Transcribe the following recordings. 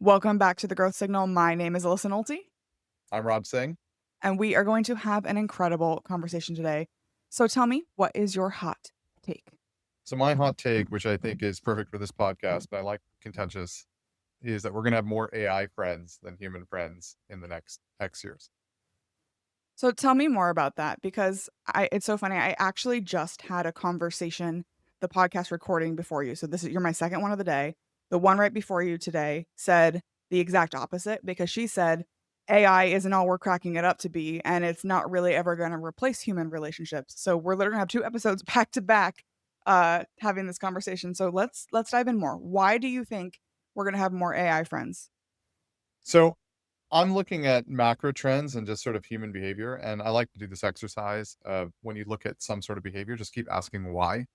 Welcome back to the Growth Signal. My name is Alyssa Nolte, I'm Raj Singh. and we are going to have an incredible conversation today. So tell me, what is your hot take? So my hot take, which I think is perfect for this podcast, but I like contentious, is that we're going to have more AI friends than human friends in the next X years. So tell me more about that because it's so funny. I actually just had a conversation, the podcast recording before you. So you're my second one of the day. The one right before you today said the exact opposite because she said AI isn't all we're cracking it up to be, and it's not really ever going to replace human relationships. So we're literally going to have two episodes back to back having this conversation. So let's dive in more. Why do you think we're going to have more AI friends? So I'm looking at macro trends and just sort of human behavior. And I like to do this exercise of when you look at some sort of behavior, just keep asking why.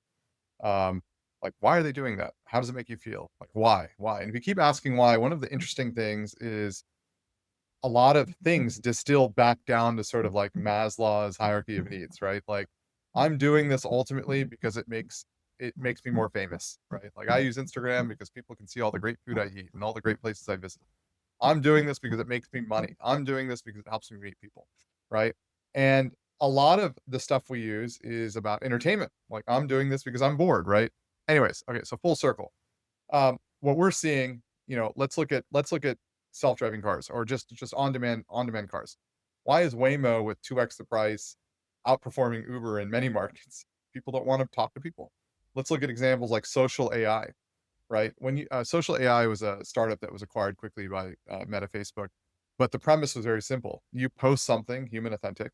Um, like, why are they doing that? How does it make you feel? Like, why? Why? And if you keep asking why, one of the interesting things is a lot of things distill back down to sort of like Maslow's hierarchy of needs, right? Like I'm doing this ultimately because it makes me more famous, right? Like I use Instagram because people can see all the great food I eat and all the great places I visit. I'm doing this because it makes me money. I'm doing this because it helps me meet people, right? And a lot of the stuff we use is about entertainment. Like I'm doing this because I'm bored, right? Anyways, okay, so full circle. What we're seeing, let's look at self-driving cars or just on-demand cars. Why is Waymo with 2x the price outperforming Uber in many markets? People don't want to talk to people. Let's look at examples like social AI, right? When you social AI was a startup that was acquired quickly by Meta Facebook, but the premise was very simple. You post something human authentic,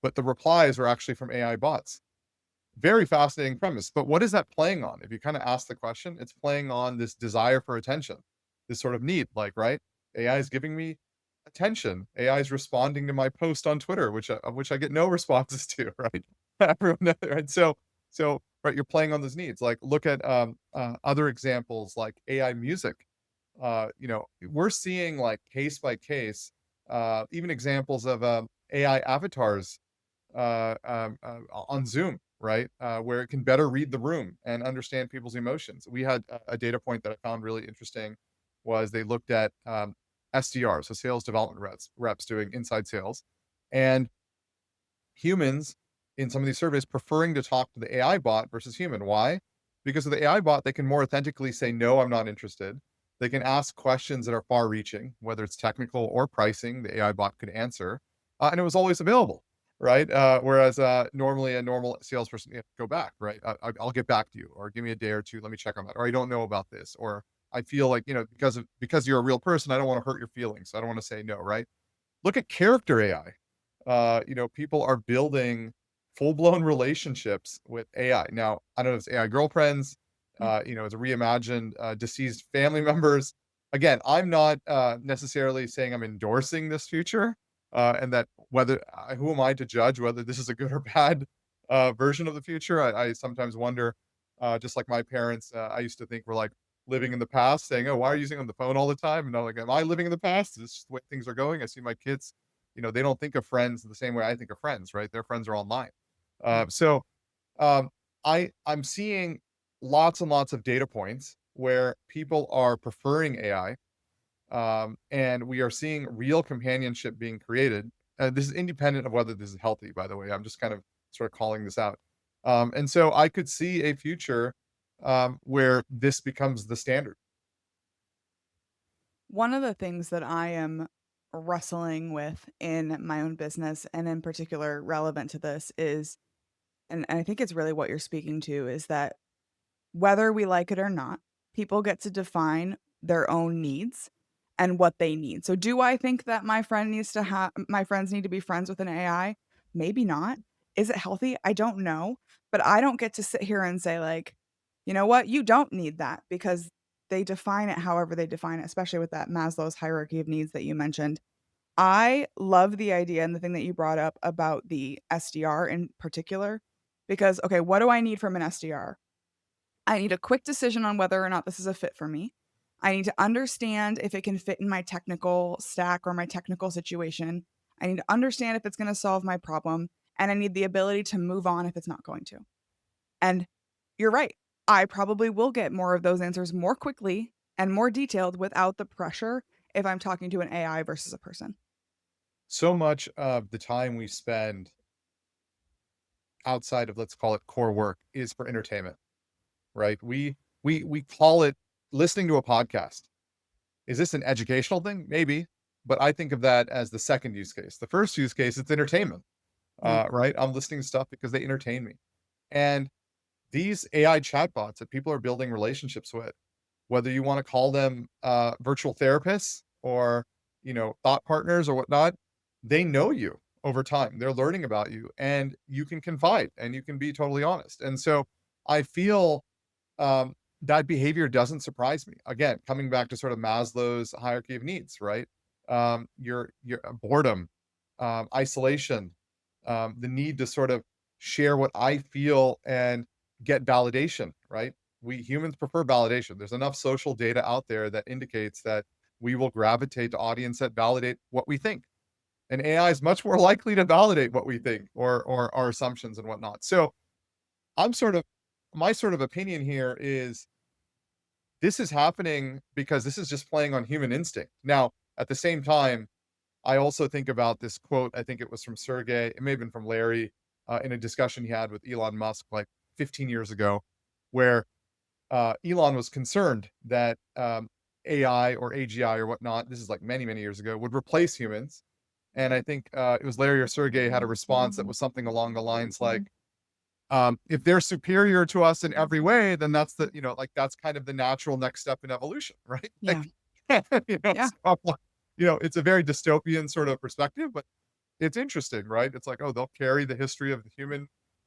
but the replies were actually from AI bots. Very fascinating premise, but what is that playing on? If you kinda ask the question, it's playing on this desire for attention, this sort of need, like, right? AI is giving me attention. AI is responding to my post on Twitter, which I get no responses to, right? Everyone right? So, right, you're playing on those needs. Like, look at, other examples like AI music. We're seeing, like, case by case, even examples of, AI avatars on Zoom, right? Where it can better read the room and understand people's emotions. We had a data point that I found really interesting was they looked at SDRs, so sales development reps doing inside sales, and humans in some of these surveys preferring to talk to the AI bot versus human. Why? Because of the AI bot, they can more authentically say, no, I'm not interested. They can ask questions that are far reaching, whether it's technical or pricing, the AI bot could answer. And it was always available, right? Whereas normally a normal salesperson, you have to go back, right? I'll get back to you, or give me a day or two. Let me check on that. Or I don't know about this. Or I feel like, because you're a real person, I don't want to hurt your feelings. So I don't want to say no, right? Look at character AI. People are building full-blown relationships with AI. Now, I don't know if it's AI girlfriends, it's a reimagined, deceased family members. Again, I'm not, necessarily saying I'm endorsing this future, and that who am I to judge whether this is a good or bad, version of the future? I sometimes wonder, just like my parents, I used to think we're, like, living in the past saying, "Oh, why are you using on the phone all the time?" And I'm like, "Am I living in the past? Is this just the way things are going?" I see my kids, they don't think of friends the same way I think of friends, right? Their friends are online. So I'm seeing lots and lots of data points where people are preferring AI, and we are seeing real companionship being created. This is independent of whether this is healthy, by the way. I'm just kind of sort of calling this out. And so I could see a future where this becomes the standard. One of the things that I am wrestling with in my own business, and in particular relevant to this, is, and I think it's really what you're speaking to, is that whether we like it or not, people get to define their own needs and what they need. So do I think that my friends need to be friends with an AI? Maybe not. Is it healthy? I don't know. But I don't get to sit here and say, like, you know what, you don't need that, because they define it however they define it, especially with that Maslow's hierarchy of needs that you mentioned. I love the idea and the thing that you brought up about the SDR in particular, because okay, what do I need from an SDR? I need a quick decision on whether or not this is a fit for me. I need to understand if it can fit in my technical stack or my technical situation. I need to understand if it's going to solve my problem. And I need the ability to move on if it's not going to. And you're right. I probably will get more of those answers more quickly and more detailed without the pressure if I'm talking to an AI versus a person. So much of the time we spend outside of, let's call it, core work is for entertainment, right? We call it listening to a podcast. Is this an educational thing? Maybe, but I think of that as the second use case. The first use case, it's entertainment, Yeah. right? I'm listening to stuff because they entertain me. And these AI chatbots that people are building relationships with, whether you want to call them virtual therapists or thought partners or whatnot, they know you over time. They're learning about you, and you can confide and you can be totally honest. And so I feel um, that behavior doesn't surprise me. Again, coming back to sort of Maslow's hierarchy of needs, right? Your boredom, isolation, the need to sort of share what I feel and get validation, right? We humans prefer validation. There's enough social data out there that indicates that we will gravitate to audience that validate what we think. And AI is much more likely to validate what we think or our assumptions and whatnot. So I'm sort of my sort of opinion here is this is happening because this is just playing on human instinct. Now, at the same time, I also think about this quote. I think it was from Sergey. It may have been from Larry in a discussion he had with Elon Musk like 15 years ago, where Elon was concerned that AI or AGI or whatnot, this is like many, many years ago, would replace humans. And I think it was Larry or Sergey had a response that was something along the lines like, if they're superior to us in every way, then that's like that's kind of the natural next step in evolution, right? Yeah. Like, Yeah. so I'm like, it's a very dystopian sort of perspective, but it's interesting, right? It's like, oh, they'll carry the history of the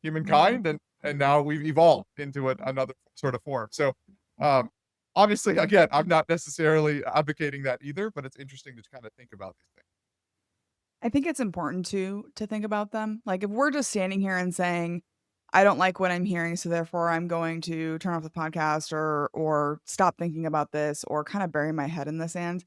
humankind, and now we've evolved into another sort of form. So, um, obviously, again, I'm not necessarily advocating that either, but it's interesting to kind of think about these things. I think it's important to think about them. Like if we're just standing here and saying, I don't like what I'm hearing, so therefore I'm going to turn off the podcast or stop thinking about this or kind of bury my head in the sand.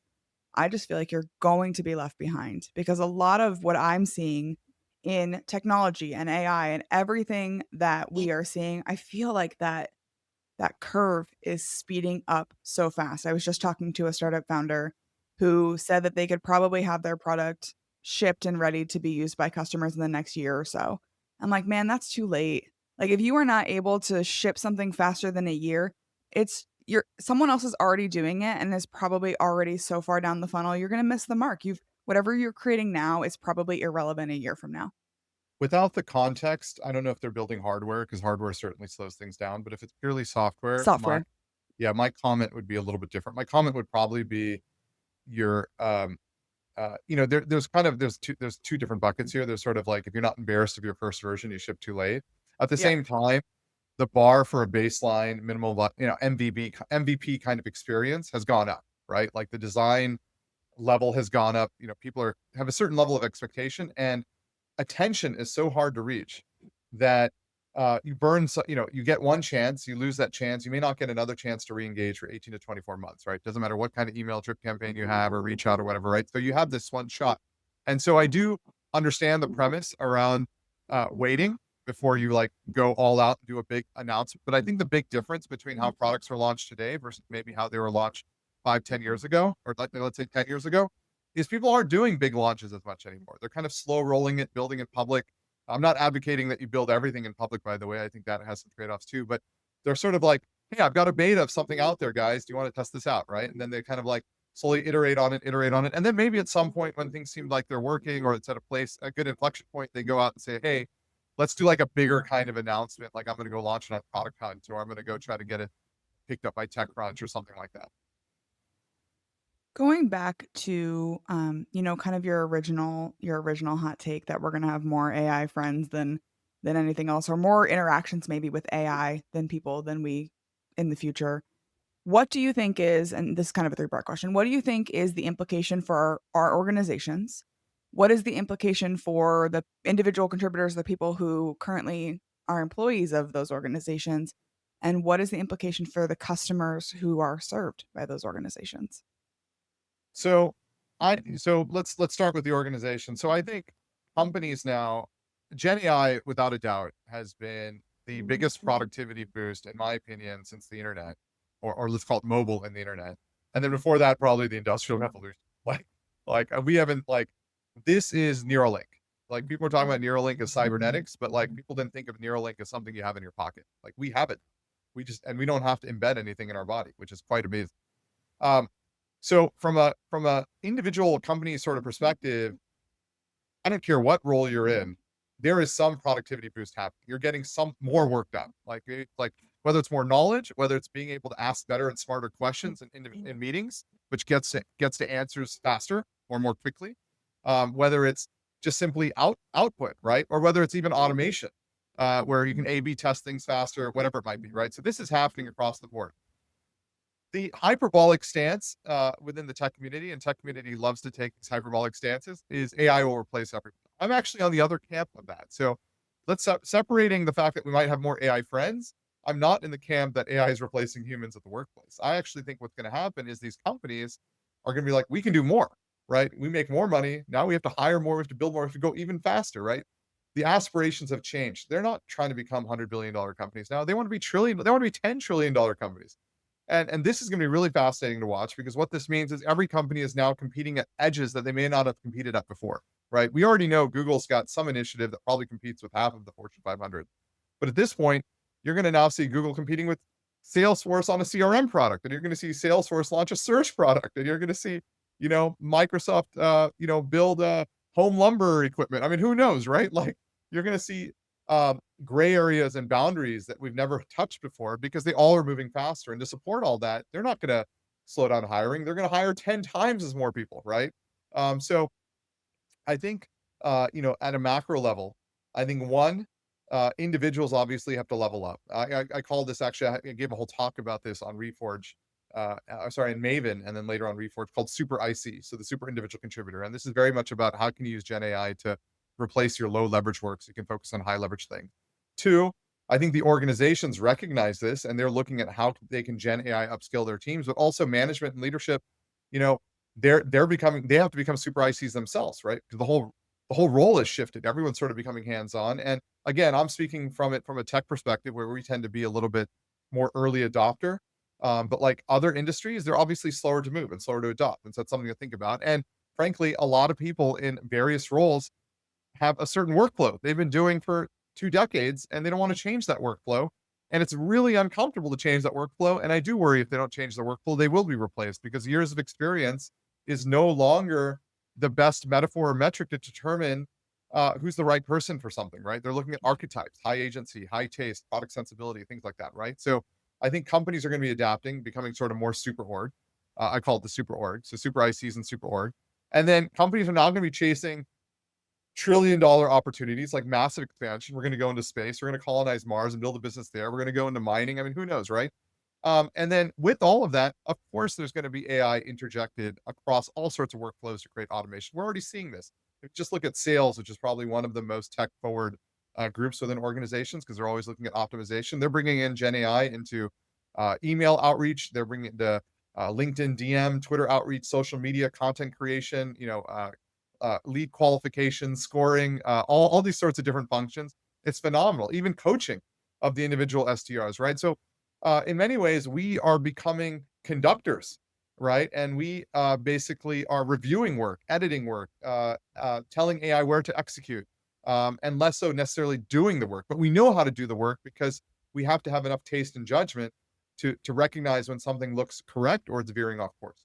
I just feel like you're going to be left behind because a lot of what I'm seeing in technology and AI and everything that we are seeing, I feel like that curve is speeding up so fast. I was just talking to a startup founder who said that they could probably have their product shipped and ready to be used by customers in the next year or so. I'm like, man, that's too late. Like if you are not able to ship something faster than a year, it's you're someone else is already doing it and is probably already so far down the funnel, you're going to miss the mark. You've whatever you're creating now is probably irrelevant a year from now. Without the context, I don't know if they're building hardware because hardware certainly slows things down. But if it's purely software, Software. my comment would be a little bit different. My comment would probably be your there's two different buckets here. There's sort of like if you're not embarrassed of your first version, you ship too late. At the Yep. same time, the bar for a baseline minimal, MVP kind of experience has gone up, right? Like the design level has gone up. People have a certain level of expectation, and attention is so hard to reach that you burn so you get one chance, you lose that chance, you may not get another chance to re-engage for 18 to 24 months, right? Doesn't matter what kind of email drip campaign you have or reach out or whatever, right? So you have this one shot. And so I do understand the premise around waiting before you like go all out and do a big announcement. But I think the big difference between how products are launched today versus maybe how they were launched 5, 10 years ago, or let's say 10 years ago, is people aren't doing big launches as much anymore. They're kind of slow rolling it, building in public. I'm not advocating that you build everything in public, by the way. I think that has some trade-offs too, but they're sort of like, hey, I've got a beta of something out there, guys. Do you want to test this out? Right. And then they kind of like slowly iterate on it, iterate on it. And then maybe at some point when things seem like they're working or it's at a good inflection point, they go out and say, hey, let's do like a bigger kind of announcement. Like I'm going to go launch on Product Hunt or I'm going to go try to get it picked up by TechCrunch or something like that. Going back to, kind of your original hot take that we're gonna have more AI friends than anything else, or more interactions maybe with AI than people than we in the future. What do you think is, and this is kind of a three-part question, what do you think is the implication for our organizations? What is the implication for the individual contributors, the people who currently are employees of those organizations? And what is the implication for the customers who are served by those organizations? So let's start with the organization. So I think companies now, Gen AI without a doubt has been the biggest productivity boost in my opinion since the internet, or let's call it mobile and the internet. And then before that, probably the industrial revolution. Like, we haven't like this is Neuralink. Like people are talking about Neuralink as cybernetics, but like people didn't think of Neuralink as something you have in your pocket. Like we have it. We don't have to embed anything in our body, which is quite amazing. Um, so from a individual company sort of perspective, I don't care what role you're in, there is some productivity boost happening. You're getting some more work done. Like whether it's more knowledge, whether it's being able to ask better and smarter questions in meetings, which gets to answers faster or more quickly. Whether it's just simply output, right? Or whether it's even automation, where you can A/B test things faster, whatever it might be, right? So this is happening across the board. The hyperbolic stance within the tech community, and tech community loves to take these hyperbolic stances, is AI will replace everything. I'm actually on the other camp of that. So separating the fact that we might have more AI friends. I'm not in the camp that AI is replacing humans at the workplace. I actually think what's going to happen is these companies are going to be like, we can do more, right? We make more money. Now we have to hire more. We have to build more. We have to go even faster, right? The aspirations have changed. They're not trying to become $100 billion companies now. They want to be trillion. They want to be $10 trillion companies. And this is going to be really fascinating to watch because what this means is every company is now competing at edges that they may not have competed at before, right? We already know Google's got some initiative that probably competes with half of the Fortune 500. But at this point, you're going to now see Google competing with Salesforce on a CRM product, and you're going to see Salesforce launch a search product, and you're going to see, Microsoft, build home lumber equipment. I mean, who knows, right? Like you're going to see gray areas and boundaries that we've never touched before because they all are moving faster. And to support all that, they're not going to slow down hiring. They're going to hire 10 times as more people, right? So I think, at a macro level, I think one, individuals obviously have to level up. I call this actually, I gave a whole talk about this on Reforge, sorry, in Maven, and then later on Reforge called Super IC. So the super individual contributor. And this is very much about how can you use Gen AI to replace your low leverage work so you can focus on high leverage things. Two, I think the organizations recognize this and they're looking at how they can Gen AI upskill their teams, but also management and leadership, you know, they have to become super ICs themselves, right? Because the whole role has shifted. Everyone's sort of becoming hands-on. And again, I'm speaking from it from a tech perspective where we tend to be a little bit more early adopter. But like other industries, they're obviously slower to move and slower to adopt. And so that's something to think about. And frankly, a lot of people in various roles have a certain workflow they've been doing for 2 decades, and they don't wanna change that workflow, and it's really uncomfortable to change that workflow, and I do worry if they don't change the workflow, they will be replaced because years of experience is no longer the best metaphor or metric to determine, who's the right person for something, right? They're looking at archetypes, high agency, high taste, product sensibility, things like that, right? So, I think companies are gonna be adapting, becoming sort of more super org. I call it the super org, so super ICs and super org. And then companies are now gonna be chasing trillion-dollar opportunities, like massive expansion. We're gonna go into space. We're gonna colonize Mars and build a business there. We're gonna go into mining. I mean, who knows, right? And then with all of that, of course, there's gonna be AI interjected across all sorts of workflows to create automation. We're already seeing this. Just look at sales, which is probably one of the most tech-forward groups within organizations because they're always looking at optimization. They're bringing in Gen AI into email outreach. They're bringing it to LinkedIn DM, Twitter outreach, social media content creation. Lead qualification, scoring, all these sorts of different functions. It's phenomenal. Even coaching of the individual SDRs, right? So, in many ways, we are becoming conductors, right? And we basically are reviewing work, editing work, telling AI where to execute, and less so necessarily doing the work. But we know how to do the work because we have to have enough taste and judgment to recognize when something looks correct or it's veering off course.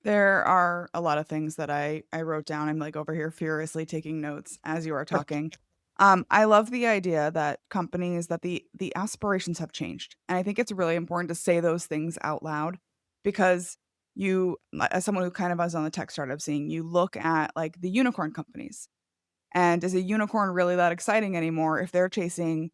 There are a lot of things that I wrote down. I'm, like, over here furiously taking notes as you are talking. I love the idea that companies that the aspirations have changed, and I think it's really important to say those things out loud because as someone who kind of is on the tech startup scene, you look at, like, the unicorn companies, and is a unicorn really that exciting anymore if they're chasing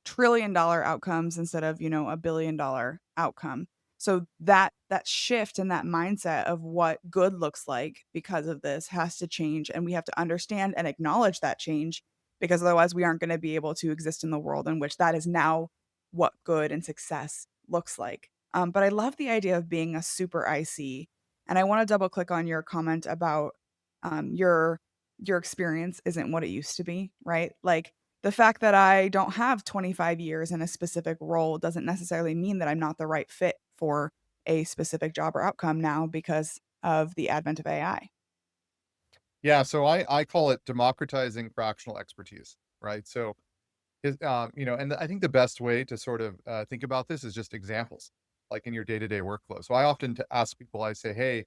trillion-dollar outcomes instead of, a billion-dollar outcome? So that shift and that mindset of what good looks like because of this has to change, and we have to understand and acknowledge that change because otherwise we aren't gonna be able to exist in the world in which that is now what good and success looks like. But I love the idea of being a super IC, and I wanna double click on your comment about, your experience isn't what it used to be, right? Like, the fact that I don't have 25 years in a specific role doesn't necessarily mean that I'm not the right fit for a specific job or outcome now because of the advent of AI. Yeah, so I call it democratizing fractional expertise, right? So, and I think the best way to sort of think about this is just examples, like in your day to day workflow. So I often ask people, I say, hey,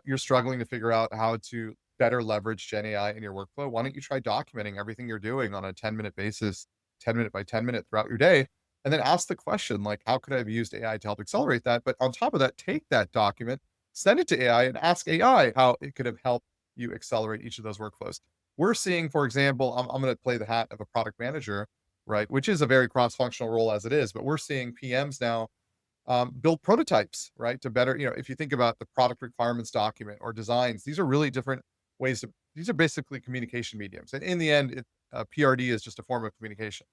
you're struggling to figure out how to better leverage Gen AI in your workflow. Why don't you try documenting everything you're doing on a 10-minute basis, 10-minute by 10-minute throughout your day? And then ask the question, like, how could I have used AI to help accelerate that? But on top of that, take that document, send it to AI, and ask AI how it could have helped you accelerate each of those workflows. We're seeing, for example, I'm going to play the hat of a product manager, right? Which is a very cross functional role as it is, but we're seeing PMs now build prototypes, right? To better, if you think about the product requirements document or designs, these are really different ways to, these are basically communication mediums. And in the end, PRD is just a form of communication,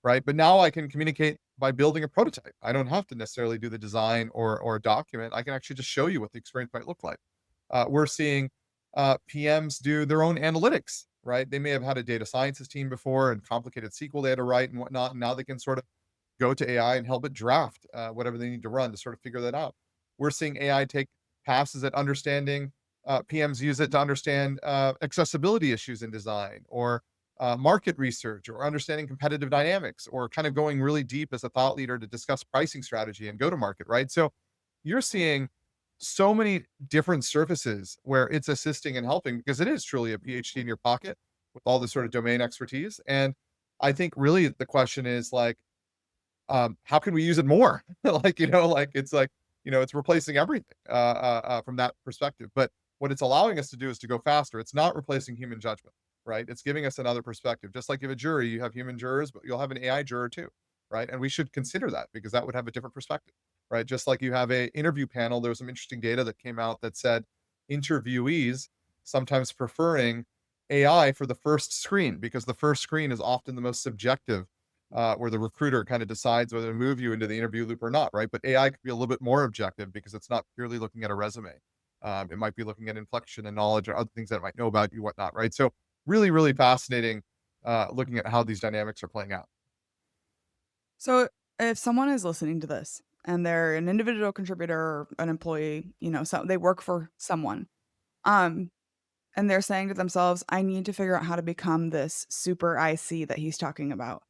right? But now I can communicate by building a prototype. I don't have to necessarily do the design or a document. I can actually just show you what the experience might look like. We're seeing PMs do their own analytics, right? They may have had a data sciences team before and complicated SQL they had to write and whatnot. And now they can sort of go to AI and help it draft whatever they need to run to sort of figure that out. We're seeing AI take passes at understanding. PMs use it to understand accessibility issues in design or market research or understanding competitive dynamics or kind of going really deep as a thought leader to discuss pricing strategy and go to market, right? So you're seeing so many different surfaces where it's assisting and helping because it is truly a PhD in your pocket with all this sort of domain expertise. And I think really the question is like, how can we use it more? Like, it's like, it's replacing everything from that perspective. But what it's allowing us to do is to go faster. It's not replacing human judgment, right? It's giving us another perspective. Just like you have a jury, you have human jurors, but you'll have an AI juror too, right? And we should consider that because that would have a different perspective, right? Just like you have a interview panel, there was some interesting data that came out that said interviewees sometimes preferring AI for the first screen because the first screen is often the most subjective where the recruiter kind of decides whether to move you into the interview loop or not, right? But AI could be a little bit more objective because it's not purely looking at a resume. It might be looking at inflection and knowledge or other things that it might know about you, whatnot, right? So really, really fascinating looking at how these dynamics are playing out. So if someone is listening to this and they're an individual contributor or an employee, so they work for someone, um, and they're saying to themselves, I need to figure out how to become this super IC that he's talking about.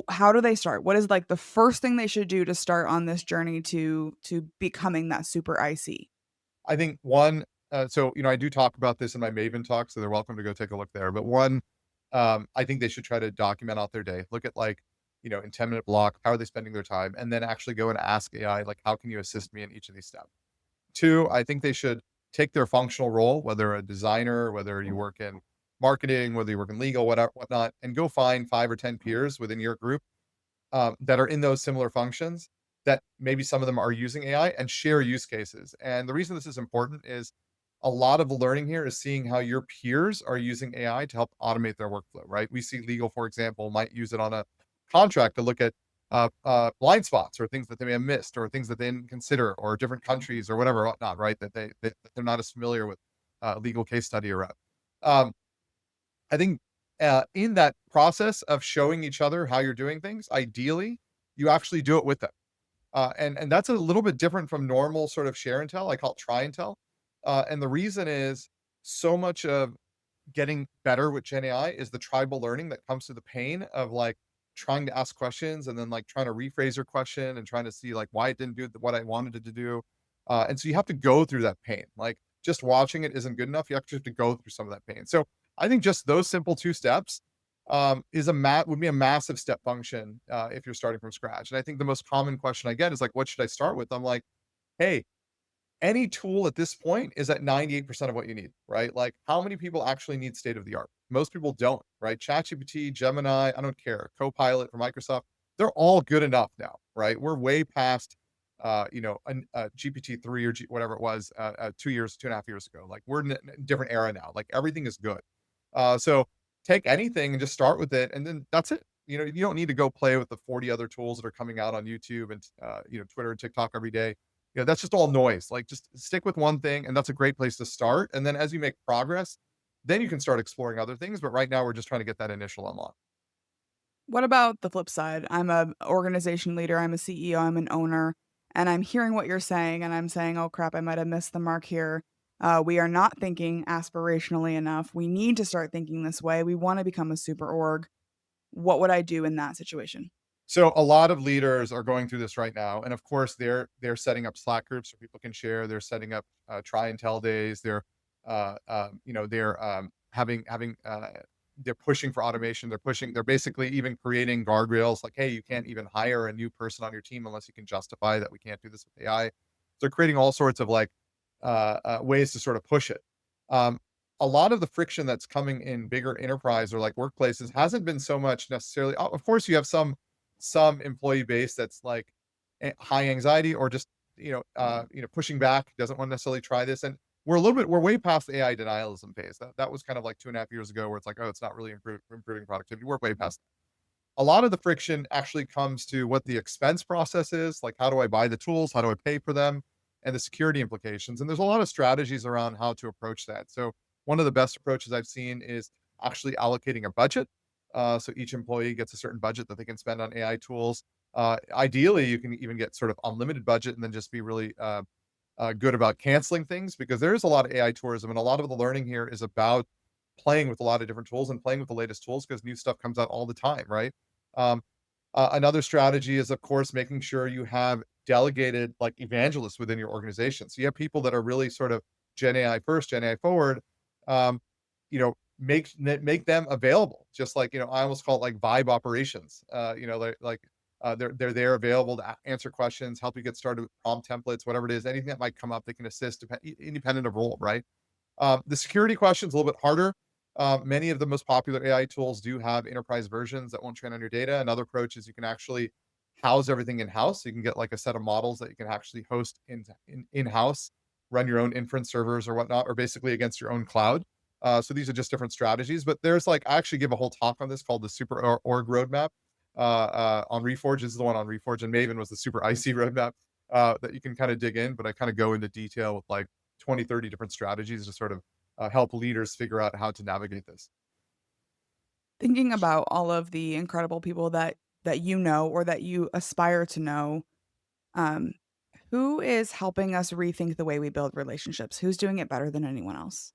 How do they start? What is like the first thing they should do to start on this journey to becoming that super IC? I think one, so I do talk about this in my Maven talk, so they're welcome to go take a look there. But one, I think they should try to document out their day. Look at like, in 10-minute block, how are they spending their time, and then actually go and ask AI like, how can you assist me in each of these steps? Two, I think they should take their functional role, whether a designer, whether you work in marketing, whether you work in legal, whatever, whatnot, and go find 5 or 10 peers within your group that are in those similar functions that maybe some of them are using AI and share use cases. And the reason this is important is a lot of the learning here is seeing how your peers are using AI to help automate their workflow, right? We see legal, for example, might use it on a contract to look at blind spots or things that they may have missed or things that they didn't consider or different countries or whatever, whatnot, right? That they're not as familiar with legal case study around. Um, I think, in that process of showing each other how you're doing things, ideally, you actually do it with them. And that's a little bit different from normal sort of share and tell. I call it try and tell. And the reason is so much of getting better with Gen AI is the tribal learning that comes to the pain of like trying to ask questions and then like trying to rephrase your question and trying to see like why it didn't do what I wanted it to do. And so you have to go through that pain. Like just watching it isn't good enough. You actually have to go through some of that pain. So I think just those simple 2 steps would be a massive step function if you're starting from scratch. And I think the most common question I get is like, what should I start with? I'm like, hey, any tool at this point is at 98% of what you need, right? Like, how many people actually need state of the art? Most people don't, right? ChatGPT, Gemini, I don't care. Copilot for Microsoft, they're all good enough now, right? We're way past, GPT-3 or whatever it was, 2 years, 2.5 years ago. Like, we're in a different era now. Like, everything is good. So take anything and just start with it, and then that's it. You don't need to go play with the 40 other tools that are coming out on YouTube and Twitter and TikTok every day. That's just all noise. Like, just stick with one thing, and that's a great place to start. And then as you make progress, then you can start exploring other things. But right now, we're just trying to get that initial unlock. What about the flip side? I'm a organization leader, I'm a CEO, I'm an owner. And I'm hearing what you're saying, and I'm saying, "Oh, crap, I might have missed the mark here." We are not thinking aspirationally enough. We need to start thinking this way. We wanna become a super org. What would I do in that situation? So a lot of leaders are going through this right now, and of course, they're setting up Slack groups where people can share. They're setting up try and tell days. They're they're pushing for automation. They're basically even creating guardrails like, hey, you can't even hire a new person on your team unless you can justify that we can't do this with AI. They're creating all sorts of like ways to sort of push it. Um, a lot of the friction that's coming in bigger enterprise or like workplaces hasn't been so much necessarily. Of course, you have some employee base that's like high anxiety or just pushing back, doesn't want to necessarily try this, and we're way past the AI denialism phase. That was kind of like 2.5 years ago, where it's like, oh, it's not really improving productivity. We're way past that. A lot of the friction actually comes to what the expense process is, like how do I buy the tools, how do I pay for them, and the security implications. And there's a lot of strategies around how to approach that. So one of the best approaches I've seen is actually allocating a budget. So each employee gets a certain budget that they can spend on AI tools. Ideally, you can even get sort of unlimited budget and then just be really good about canceling things, because there is a lot of AI tourism, and a lot of the learning here is about playing with a lot of different tools and playing with the latest tools because new stuff comes out all the time, right? Um, another strategy is, of course, making sure you have delegated like evangelists within your organization. So you have people that are really sort of Gen AI first, Gen AI forward. Um, make them available. Just like I almost call it like vibe operations. They're there available to answer questions, help you get started with prompt templates, whatever it is, anything that might come up, they can assist independent of role, right? The security question is a little bit harder. Many of the most popular AI tools do have enterprise versions that won't train on your data. Another approach is you can actually house everything in house. So you can get like a set of models that you can actually host in house, run your own inference servers or whatnot, or basically against your own cloud. So these are just different strategies. But there's like I actually give a whole talk on this called the Super Org Roadmap on Reforge. This is the one on Reforge, and Maven was the Super IC roadmap that you can kind of dig in. But I kind of go into detail with like 20, 30 different strategies to sort of help leaders figure out how to navigate this. Thinking about all of the incredible people that you know or that you aspire to know, um, who is helping us rethink the way we build relationships? Who's doing it better than anyone else?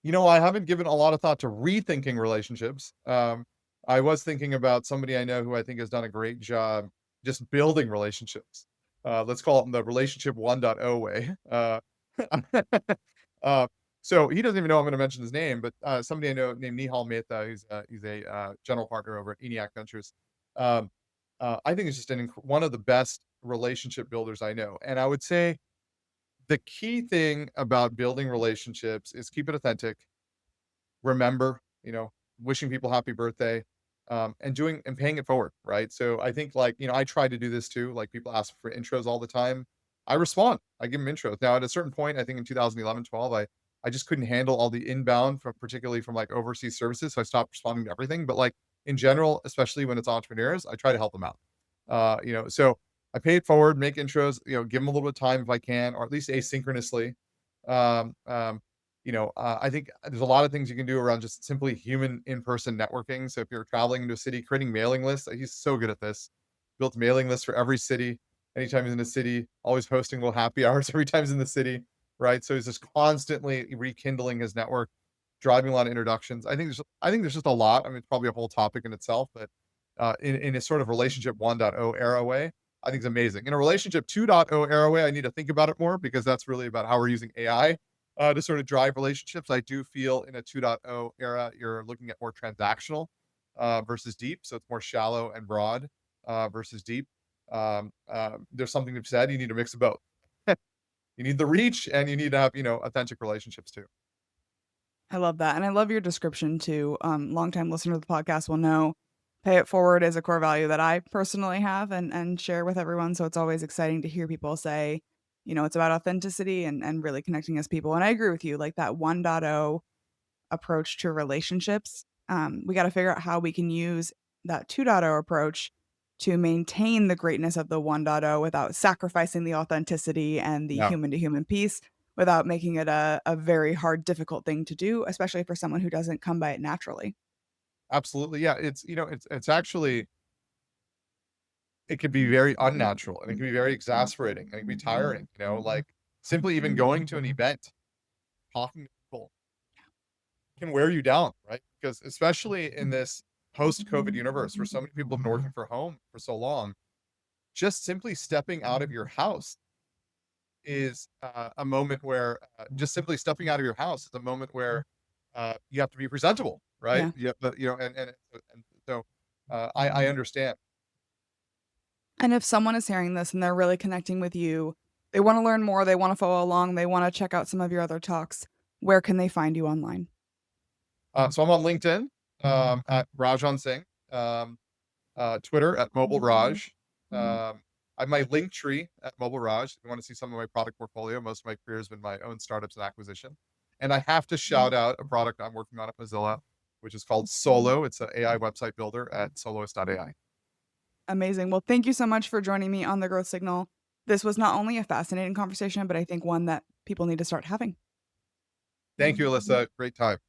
I haven't given a lot of thought to rethinking relationships. I was thinking about somebody I know who I think has done a great job just building relationships. Let's call it the relationship 1.0 way. uh, so he doesn't even know I'm going to mention his name, but somebody I know named Nihal Mehta, he's a general partner over at ENIAC Ventures. Um, I think he's just one of the best relationship builders I know. And I would say the key thing about building relationships is keep it authentic. Remember, wishing people happy birthday, and paying it forward, right? So I think like, I try to do this too. Like people ask for intros all the time. I respond. I give them intros. Now at a certain point, I think in 2011, 12, I just couldn't handle all the inbound from particularly from like overseas services. So I stopped responding to everything. But like in general, especially when it's entrepreneurs, I try to help them out. So I pay it forward, make intros, give them a little bit of time if I can, or at least asynchronously. Um, um, I think there's a lot of things you can do around just simply human in-person networking. So if you're traveling into a city, creating mailing lists, he's so good at this. Built mailing lists for every city. Anytime he's in a city, always hosting little happy hours every time he's in the city, right? So he's just constantly rekindling his network, driving a lot of introductions. I think there's just a lot. I mean, it's probably a whole topic in itself, but in a sort of relationship 1.0 era way, I think it's amazing. In a relationship 2.0 era way, I need to think about it more because that's really about how we're using AI to sort of drive relationships. I do feel in a 2.0 era, you're looking at more transactional versus deep. So it's more shallow and broad versus deep. There's something to be said. You need a mix of both. You need the reach and you need to have, authentic relationships too. I love that, and I love your description too. Longtime listener to the podcast will know pay it forward is a core value that I personally have and share with everyone. So it's always exciting to hear people say, it's about authenticity and really connecting as people. And I agree with you, like that 1.0 approach to relationships. We got to figure out how we can use that 2.0 approach to maintain the greatness of the 1.0 without sacrificing the authenticity and the Yeah, human to human piece, without making it a very hard, difficult thing to do, especially for someone who doesn't come by it naturally. absolutely. Yeah, it's actually it could be very unnatural, and it can be very exasperating, and it can be tiring, like, simply even going to an event, talking to people can wear you down, right? Because especially in this post-COVID universe where so many people have been working from home for so long, just simply stepping out of your house is, a moment where, just simply stepping out of your house is a moment where, you have to be presentable, right? Yeah. Yeah, but, and so, I understand. And if someone is hearing this and they're really connecting with you, they wanna learn more, they wanna follow along, they wanna check out some of your other talks, where can they find you online? So I'm on LinkedIn, at Rajan Singh, Twitter at Mobile Raj. I have my link tree at Mobile Raj. If you want to see some of my product portfolio, most of my career has been my own startups and acquisition. And I have to shout out a product I'm working on at Mozilla, which is called Solo. It's an AI website builder at soloist.ai. Amazing. Well, thank you so much for joining me on the Growth Signal. This was not only a fascinating conversation, but I think one that people need to start having. Thank you, Alyssa. Great time.